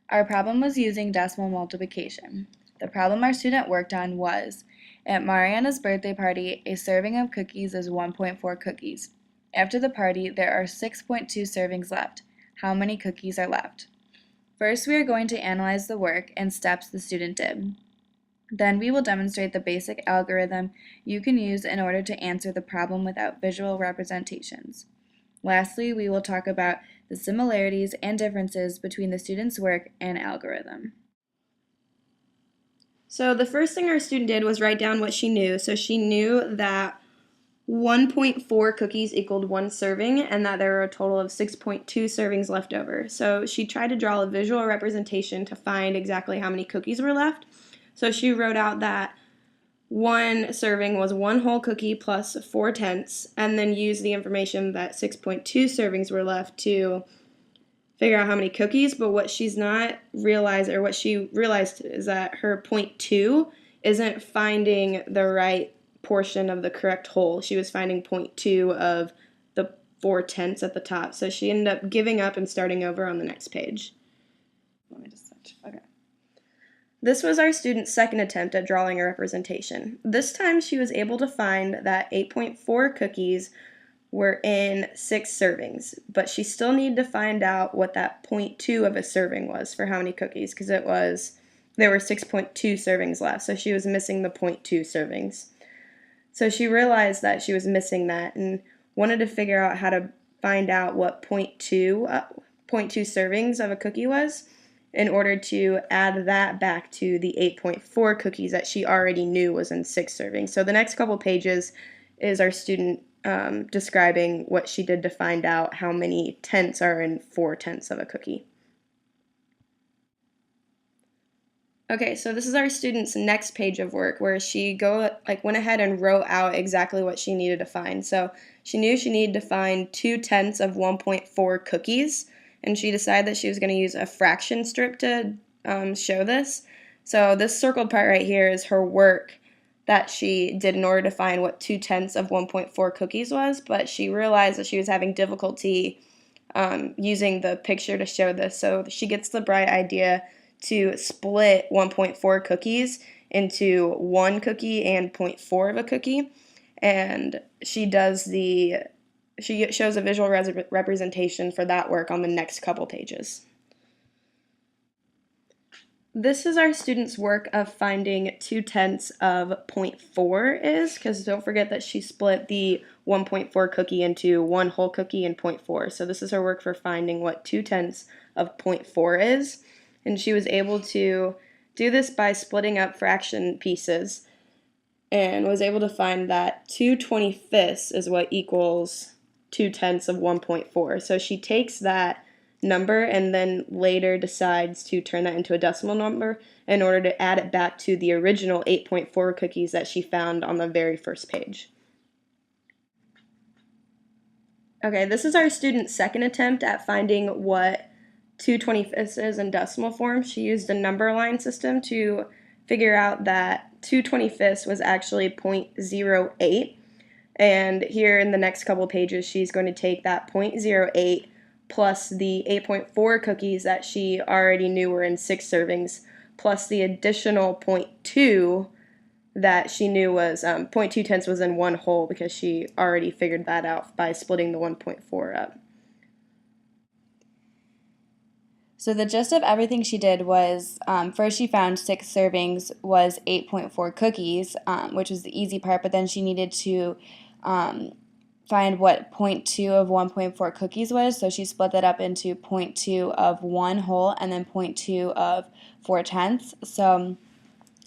Our problem was using decimal multiplication. The problem our student worked on was, at Mariana's birthday party, a serving of cookies is 1.4 cookies. After the party, there are 6.2 servings left. How many cookies are left? First, we are going to analyze the work and steps the student did. Then we will demonstrate the basic algorithm you can use in order to answer the problem without visual representations. Lastly, we will talk about the similarities and differences between the student's work and algorithm. So the first thing our student did was write down what she knew. So she knew that 1.4 cookies equaled one serving and that there were a total of 6.2 servings left over. So she tried to draw a visual representation to find exactly how many cookies were left. So she wrote out that one serving was one whole cookie plus 4/10, and then used the information that 6.2 servings were left to figure out how many cookies. But what she's not realized, or what she realized, is that her point 2 isn't finding the right portion of the correct whole. She was finding point 2 of the 4/10 at the top. So she ended up giving up and starting over on the next page. Let me just switch. Okay. This was our student's second attempt at drawing a representation. This time she was able to find that 8.4 cookies were in 6 servings, but she still needed to find out what that 0.2 of a serving was for how many cookies, because there were 6.2 servings left, so she was missing the 0.2 servings. So she realized that she was missing that and wanted to figure out how to find out what 0.2 servings of a cookie was, in order to add that back to the 8.4 cookies that she already knew was in 6 servings. So the next couple pages is our student describing what she did to find out how many tenths are in 4/10 of a cookie. Okay, so this is our student's next page of work, where she went ahead and wrote out exactly what she needed to find. So she knew she needed to find 2/10 of 1.4 cookies, and she decided that she was going to use a fraction strip to show this. So this circled part right here is her work that she did in order to find what 2/10 of 1.4 cookies was, but she realized that she was having difficulty using the picture to show this. So she gets the bright idea to split 1.4 cookies into 1 cookie and 0.4 of a cookie, and she shows a visual representation for that work on the next couple pages. This is our student's work of finding 2/10 of 0.4 is, because don't forget that she split the 1.4 cookie into one whole cookie and 0.4. So this is her work for finding what 2/10 of 0.4 is. And she was able to do this by splitting up fraction pieces, and was able to find that 2/25 is what equals 2/10 of 1.4. So she takes that number and then later decides to turn that into a decimal number in order to add it back to the original 8.4 cookies that she found on the very first page. Okay, this is our student's second attempt at finding what 2/25 is in decimal form. She used a number line system to figure out that 2/25 was actually 0.08. And here in the next couple pages, she's going to take that 0.08 plus the 8.4 cookies that she already knew were in 6 servings, plus the additional 0.2 that she knew was 0.2 tenths was in one whole, because she already figured that out by splitting the 1.4 up. So the gist of everything she did was, first she found 6 servings was 8.4 cookies, which was the easy part, but then she needed to find what 0.2 of 1.4 cookies was, so she split that up into 0.2 of one whole and then 0.2 of 4/10. So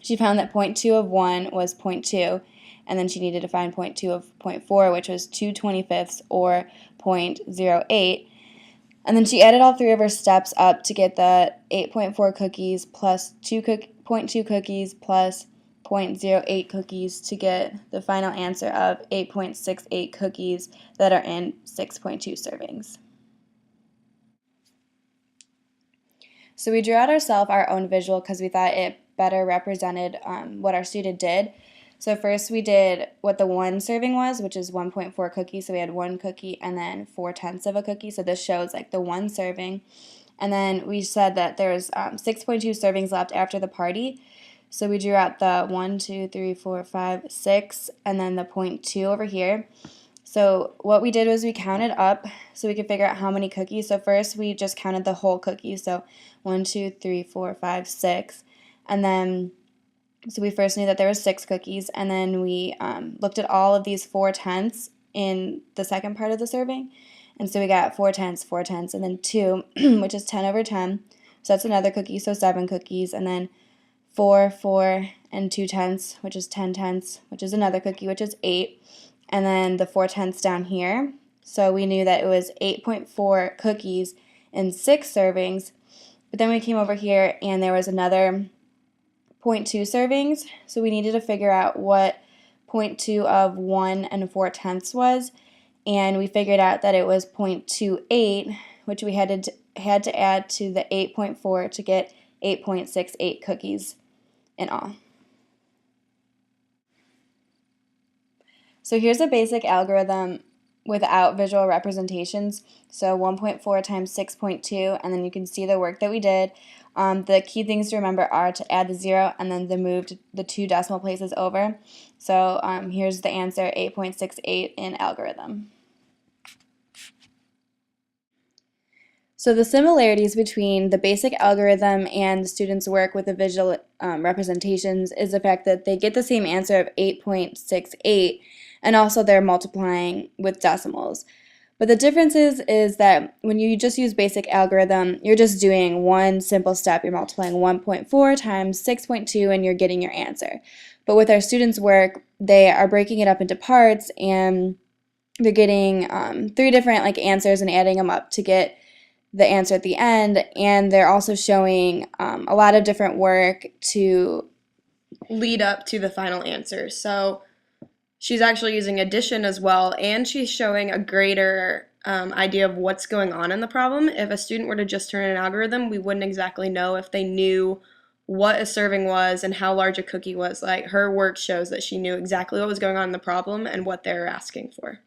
she found that 0.2 of 1 was 0.2, and then she needed to find 0.2 of 0.4, which was 2/25 or 0.08. And then she added all 3 of her steps up to get the 8.4 cookies plus 0.2 cookies plus 0.08 cookies to get the final answer of 8.68 cookies that are in 6.2 servings. So we drew out ourselves our own visual because we thought it better represented what our student did. So first we did what the one serving was, which is 1.4 cookies. So we had 1 cookie and then 4/10 of a cookie. So this shows like the one serving. And then we said that there's 6.2 servings left after the party. So we drew out the 1, 2, 3, 4, 5, 6, and then the 0.2 over here. So what we did was we counted up so we could figure out how many cookies. So first we just counted the whole cookies. So 1, 2, 3, 4, 5, 6. And then, so we first knew that there was 6 cookies. And then we looked at all of these 4/10ths in the second part of the serving. And so we got 4/10ths, 4/10ths, and then 2, which is 10 over 10. So that's another cookie, so 7 cookies. And then 4, 4, and 2/10ths, which is 10/10ths, which is another cookie, which is 8. And then the 4/10ths down here. So we knew that it was 8.4 cookies in 6 servings. But then we came over here and there was another 0.2 servings. So we needed to figure out what 0.2 of 1 and 4/10ths was. And we figured out that it was 0.28, which we had to add to the 8.4 to get 8.68 cookies in all. So here's a basic algorithm without visual representations. So 1.4 times 6.2, and then you can see the work that we did. The key things to remember are to add the 0 and then to move the 2 decimal places over. So here's the answer, 8.68 in algorithm. So the similarities between the basic algorithm and the students' work with the visual representations is the fact that they get the same answer of 8.68, and also they're multiplying with decimals. But the difference is that when you just use basic algorithm, you're just doing one simple step. You're multiplying 1.4 times 6.2 and you're getting your answer. But with our students' work, they are breaking it up into parts and they're getting 3 different answers and adding them up to get the answer at the end. And they're also showing a lot of different work to lead up to the final answer. So she's actually using addition as well, and she's showing a greater idea of what's going on in the problem. If a student were to just turn in an algorithm, we wouldn't exactly know if they knew what a serving was and how large a cookie was. Like, her work shows that she knew exactly what was going on in the problem and what they were asking for.